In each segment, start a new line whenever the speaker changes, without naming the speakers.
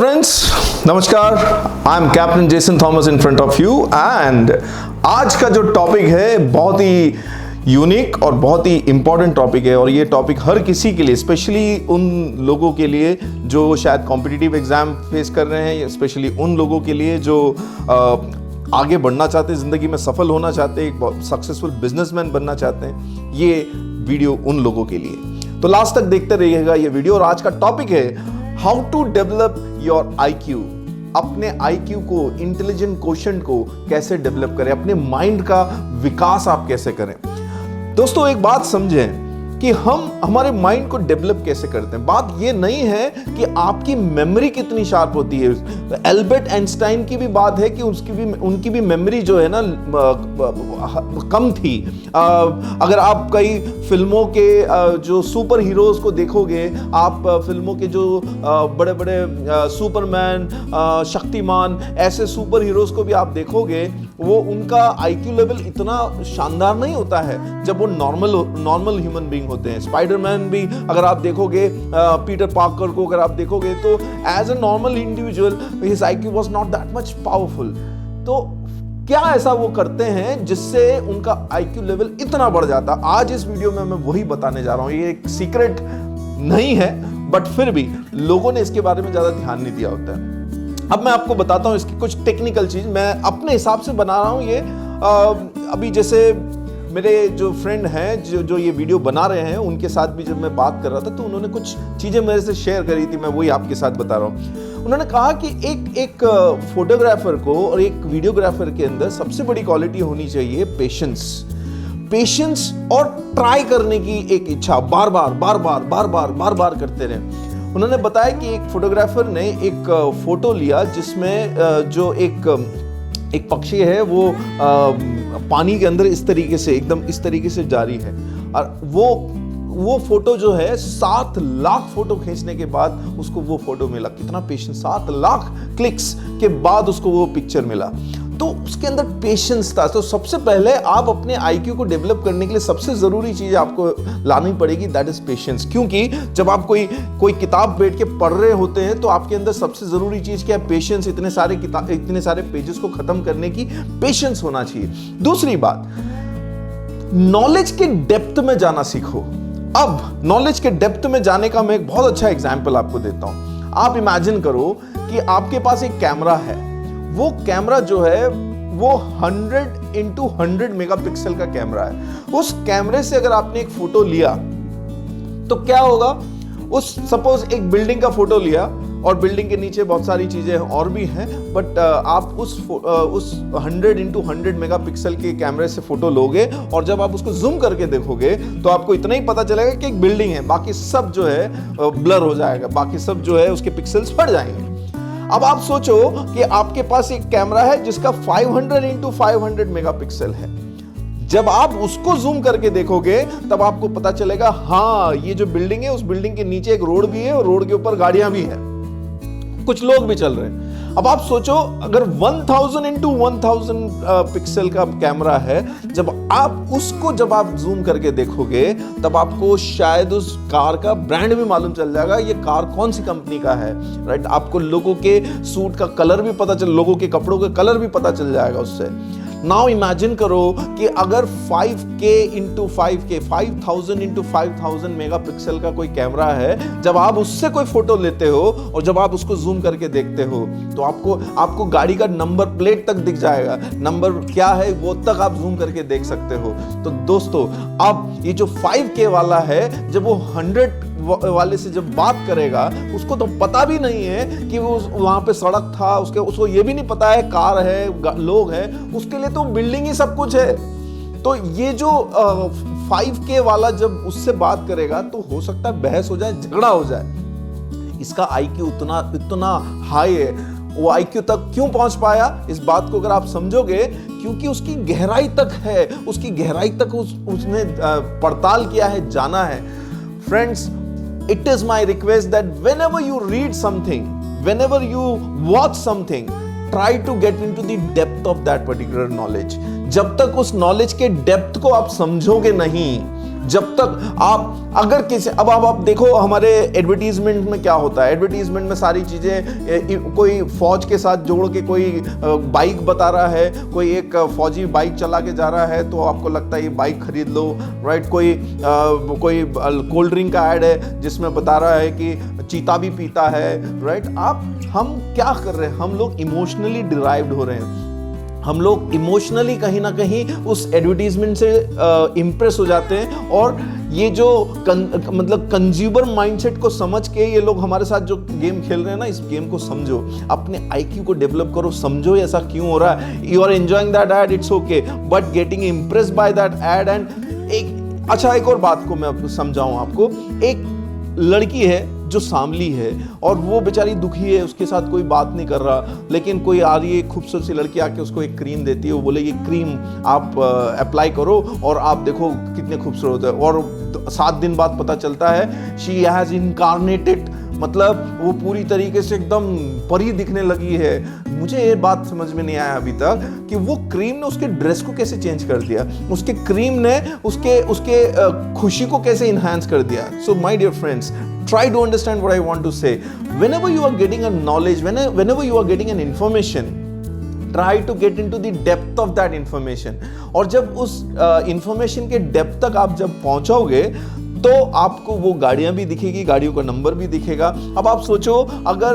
Friends, नमस्कार। I am captain Jason Thomas in front of you and आज का जो टॉपिक है बहुत ही यूनिक और बहुत ही इंपॉर्टेंट टॉपिक है। और ये टॉपिक हर किसी के लिए, स्पेशली उन लोगों के लिए जो शायद कॉम्पिटिटिव एग्जाम फेस कर रहे हैं, स्पेशली उन लोगों के लिए जो आगे बढ़ना चाहते हैं, ज़िंदगी में सफल होना चाहते हैं, एक सक्सेसफुल बिजनेसमैन बनना चाहते हैं। ये वीडियो उन लोगों के लिए, तो लास्ट तक देखते रहिएगा ये वीडियो। और आज का टॉपिक है how to develop your IQ। अपने IQ को, इंटेलिजेंट क्वोशंट को कैसे डेवलप करें, अपने माइंड का विकास आप कैसे करें। दोस्तों, एक बात समझें कि हम हमारे माइंड को डेवलप कैसे करते हैं। बात ये नहीं है कि आपकी मेमोरी कितनी शार्प होती है। एल्बर्ट आइंस्टाइन की भी बात है कि उनकी भी मेमोरी जो है ना कम थी। अगर आप कई फिल्मों के जो सुपर हीरोज को देखोगे, आप फिल्मों के जो बड़े बड़े सुपरमैन, शक्तिमान, ऐसे सुपर हीरोज को भी आप देखोगे, वो उनका IQ लेवल इतना शानदार नहीं होता है जब वो नॉर्मल ह्यूमन बीइंग होते हैं। स्पाइडरमैन भी अगर आप देखोगे, पीटर पार्कर को अगर आप देखोगे, तो as a normal individual his IQ was not that much powerful. तो क्या ऐसा वो करते हैं जिससे उनका IQ लेवल इतना बढ़ जाता? आज इस वीडियो में मैं वही बताने जा रहा हूं। ये एक सीक्रेट नहीं है, बट फिर भी लोगों ने इसके बारे में ज्यादा ध्यान नहीं दिया होता है। अब मैं आपको बताता हूं इसकी कुछ टेक्निकल चीज, मैं अपने हिसाब से बना रहा हूं ये। अभी जैसे मेरे जो फ्रेंड हैं जो ये वीडियो बना रहे हैं, उनके साथ भी जब मैं बात कर रहा था तो उन्होंने कुछ चीजें मेरे से शेयर करी थी, मैं वही आपके साथ बता रहा हूं। उन्होंने कहा कि एक फोटोग्राफर को और एक वीडियोग्राफर के अंदर सबसे बड़ी क्वालिटी होनी चाहिए पेशेंस और ट्राई करने की एक इच्छा, बार बार करते रहे। उन्होंने बताया कि एक फोटोग्राफर ने एक फोटो लिया जिसमें जो एक पक्षी है वो पानी के अंदर इस तरीके से, एकदम इस तरीके से जारी है। और वो फोटो जो है 7 लाख फोटो खींचने के बाद उसको वो फोटो मिला। कितना पेशेंस, 7 लाख क्लिक्स के बाद उसको वो पिक्चर मिला। तो उसके अंदर पेशेंस था। तो सबसे पहले आप अपने IQ को डेवलप करने के लिए सबसे जरूरी चीज आपको लानी पड़ेगी, दैट इज पेशेंस। क्योंकि जब आप कोई किताब बैठ के पढ़ रहे होते हैं तो आपके अंदर सबसे जरूरी चीज क्या है? पेशेंस। इतने सारे पेजेस को खत्म करने की पेशेंस होना चाहिए। दूसरी बात, नॉलेज के डेप्थ में जाना सीखो। अब नॉलेज के डेप्थ में जाने का मैं एक बहुत अच्छा एग्जाम्पल आपको देता हूं। आप इमेजिन करो कि आपके पास एक कैमरा है। वो कैमरा जो है वो 100x100 मेगापिक्सल का कैमरा है। उस कैमरे से अगर आपने एक फोटो लिया तो क्या होगा? सपोज एक बिल्डिंग का फोटो लिया और बिल्डिंग के नीचे बहुत सारी चीजें और भी हैं, बट आप उस 100x100 मेगापिक्सल के कैमरे से फोटो लोगे और जब आप उसको जूम करके देखोगे तो आपको इतना ही पता चलेगा कि एक बिल्डिंग है, बाकी सब जो है ब्लर हो जाएगा, बाकी सब जो है उसके पिक्सल्स फट जाएंगे। अब आप सोचो कि आपके पास एक कैमरा है जिसका 500x500 मेगापिक्सल है। जब आप उसको जूम करके देखोगे तब आपको पता चलेगा, हाँ, ये जो बिल्डिंग है, उस बिल्डिंग के नीचे एक रोड भी है और रोड के ऊपर गाड़ियां भी हैं, कुछ लोग भी चल रहे हैं। अब आप सोचो, अगर 1000x1000 पिक्सल का कैमरा है, जब आप जूम करके देखोगे तब आपको शायद उस कार का ब्रांड भी मालूम चल जाएगा, ये कार कौन सी कंपनी का है, राइट? आपको लोगों के सूट का कलर भी पता चल, लोगों के कपड़ों का कलर भी पता चल जाएगा उससे। नाउ इमेजिन करो कि अगर 5K 5000x5000 मेगापिक्सल का कोई कैमरा है, जब आप उससे कोई फोटो लेते हो और जब आप उसको जूम करके देखते हो तो आपको गाड़ी का नंबर प्लेट तक दिख जाएगा। नंबर क्या है वो तक आप जूम करके देख सकते हो। तो दोस्तों, अब ये जो 5K वाला है, जब वो 100 वाले से जब बात करेगा, उसको तो पता भी नहीं है कि वो वहां पे सड़क था, उसको ये भी नहीं पता है कार है, लोग हैं, उसके लिए तो बिल्डिंग ही सब कुछ है। तो ये जो 5K वाला जब उससे बात करेगा तो हो सकता है बहस हो जाए, झगड़ा हो जाए। इसका IQ इतना हाई है। वो IQ तक क्यों पहुंच पाया, इस बात को अगर आप समझोगे, क्योंकि उसकी गहराई तक है, उसकी गहराई तक उसने पड़ताल किया है, जाना है। Friends, it is my request that whenever you read something, whenever you watch something, try to get into the depth of that particular knowledge. जब तक उस नॉलेज के डेप्थ को आप समझोगे नहीं, जब तक आप अगर किसी अब आप देखो हमारे एडवर्टीजमेंट में क्या होता है, एडवर्टीजमेंट में सारी चीज़ें कोई फौज के साथ जोड़ के कोई बाइक बता रहा है, कोई एक फौजी बाइक चला के जा रहा है तो आपको लगता है ये बाइक खरीद लो, राइट। कोई कोल्ड ड्रिंक का ऐड है जिसमें बता रहा है कि चीता भी पीता है, राइट। हम क्या कर रहे हैं, हम लोग इमोशनली डिराइव्ड हो रहे हैं, हम लोग इमोशनली कहीं ना कहीं उस एडवर्टीजमेंट से इम्प्रेस हो जाते हैं। और ये जो मतलब कंज्यूमर माइंडसेट को समझ के ये लोग हमारे साथ जो गेम खेल रहे हैं ना, इस गेम को समझो, अपने आईक्यू को डेवलप करो, समझो ऐसा क्यों हो रहा है। You are enjoying that ad, it's okay, but getting impressed by that ad. And एक और बात को मैं समझाऊं आपको, एक लड़की है जो सांवली है और वो बेचारी दुखी है, उसके साथ कोई बात नहीं कर रहा, लेकिन कोई आ रही है खूबसूरत सी लड़की आके उसको एक क्रीम देती है, वो बोले ये क्रीम आप अप्लाई करो और आप देखो कितने खूबसूरत है। और 7 दिन बाद पता चलता है शी हैज इनकारनेटेड, मतलब वो पूरी तरीके से एकदम परी दिखने लगी है। मुझे ये बात समझ में नहीं आया अभी तक कि वो क्रीम ने उसके ड्रेस को कैसे चेंज कर दिया, उसके क्रीम ने उसके खुशी को कैसे इनहांस कर दिया। So my dear friends, try to understand what I want to say. Whenever you are getting a knowledge, whenever you are getting an information, try to get into the depth of that information. और जब उस information के depth तक आप जब पहुंचोगे तो आपको वो गाड़ियां भी दिखेगी, गाड़ियों का नंबर भी दिखेगा। अब आप सोचो अगर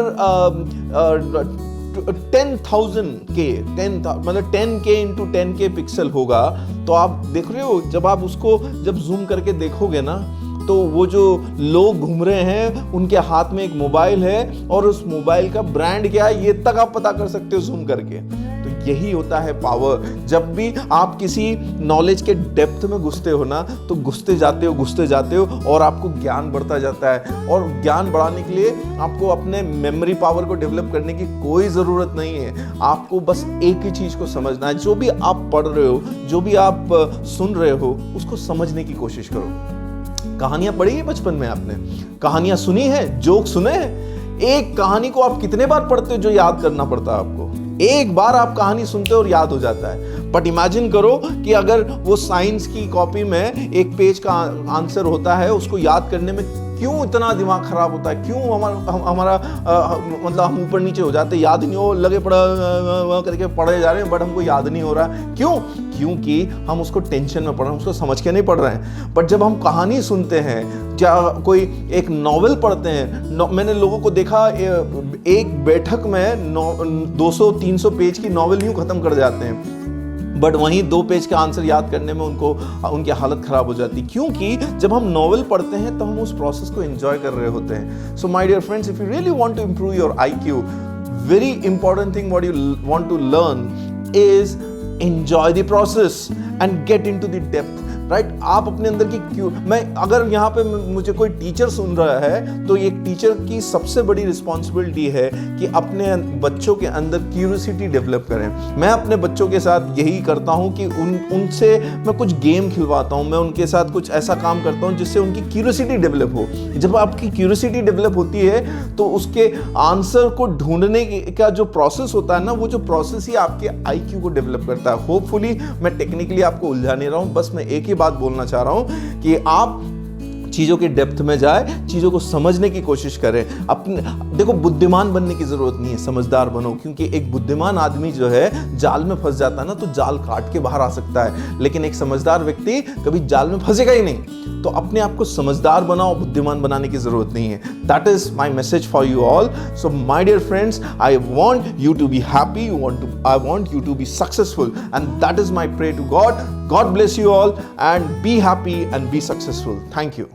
10,000 के मतलब 10K into 10K पिक्सल होगा तो आप देख रहे हो, जब आप उसको जब जूम करके देखोगे ना तो वो जो लोग घूम रहे हैं उनके हाथ में एक मोबाइल है और उस मोबाइल का ब्रांड क्या है ये तक आप पता कर सकते हो जूम करके। तो यही होता है पावर। जब भी आप किसी नॉलेज के डेप्थ में घुसते हो ना तो घुसते जाते हो और आपको ज्ञान बढ़ता जाता है। और ज्ञान बढ़ाने के लिए आपको अपने मेमोरी पावर को डेवलप करने की कोई ज़रूरत नहीं है, आपको बस एक ही चीज़ को समझना है। जो भी आप पढ़ रहे हो, जो भी आप सुन रहे हो, उसको समझने की कोशिश करो। कहानियां पढ़ी है बचपन में आपने, कहानियां सुनी है, जोक सुने हैं। एक कहानी को आप कितने बार पढ़ते हो जो याद करना पड़ता है आपको? एक बार आप कहानी सुनते हो और याद हो जाता है। बट इमेजिन करो कि अगर वो साइंस की कॉपी में एक पेज का आंसर होता है, उसको याद करने में क्यों इतना दिमाग खराब होता है, क्यों हमारा मतलब हम ऊपर नीचे हो जाते, याद नहीं हो, लगे पड़ा करके पढ़े जा रहे हैं बट हमको याद नहीं हो रहा। क्यों? क्योंकि हम उसको टेंशन में पढ़ रहे हैं, उसको समझ के नहीं पढ़ रहे हैं। बट जब हम कहानी सुनते हैं या कोई एक नॉवेल पढ़ते हैं, मैंने लोगों को देखा एक बैठक में 200-300 पेज की नॉवेल यूं खत्म कर जाते हैं, बट वहीं 2 पेज का आंसर याद करने में उनकी हालत खराब हो जाती। क्योंकि जब हम नॉवेल पढ़ते हैं तो हम उस प्रोसेस को एंजॉय कर रहे होते हैं। So my dear friends, if you really want to improve your IQ, very important thing what you want to learn is enjoy the process and get into the depth, right? आप अपने अंदर की अगर यहाँ पे मुझे कोई टीचर सुन रहा है तो एक टीचर की सबसे बड़ी रिस्पॉन्सिबिलिटी है कि अपने बच्चों के अंदर क्यूरियोसिटी डेवलप करें। मैं अपने बच्चों के साथ यही करता हूँ कि उनसे मैं कुछ गेम खिलवाता हूँ, मैं उनके साथ कुछ ऐसा काम करता हूँ जिससे उनकी क्यूरियोसिटी डेवलप हो। जब आपकी क्यूरियोसिटी डेवलप होती है तो उसके आंसर को ढूंढने का जो प्रोसेस होता है ना, वो जो प्रोसेस ही आपके IQ को डेवलप करता है। होपफुली मैं टेक्निकली आपको उलझा नहीं रहा हूँ, बस मैं एक ही बात बोलना चाह रहा हूं कि आप चीजों के डेप्थ में जाए, चीजों को समझने की कोशिश करें। अपने देखो, बुद्धिमान बनने की जरूरत नहीं है, समझदार बनो। क्योंकि एक बुद्धिमान आदमी जो है जाल में फंस जाता है ना तो जाल काट के बाहर आ सकता है, लेकिन एक समझदार व्यक्ति कभी जाल में फंसेगा ही नहीं। तो अपने आप को समझदार बनाओ, बुद्धिमान बनाने की जरूरत नहीं है। That is my message for you all. So my dear friends, I want you to be happy, I want you to be successful, and that is my pray to God. God bless you all and be happy and be successful. Thank you.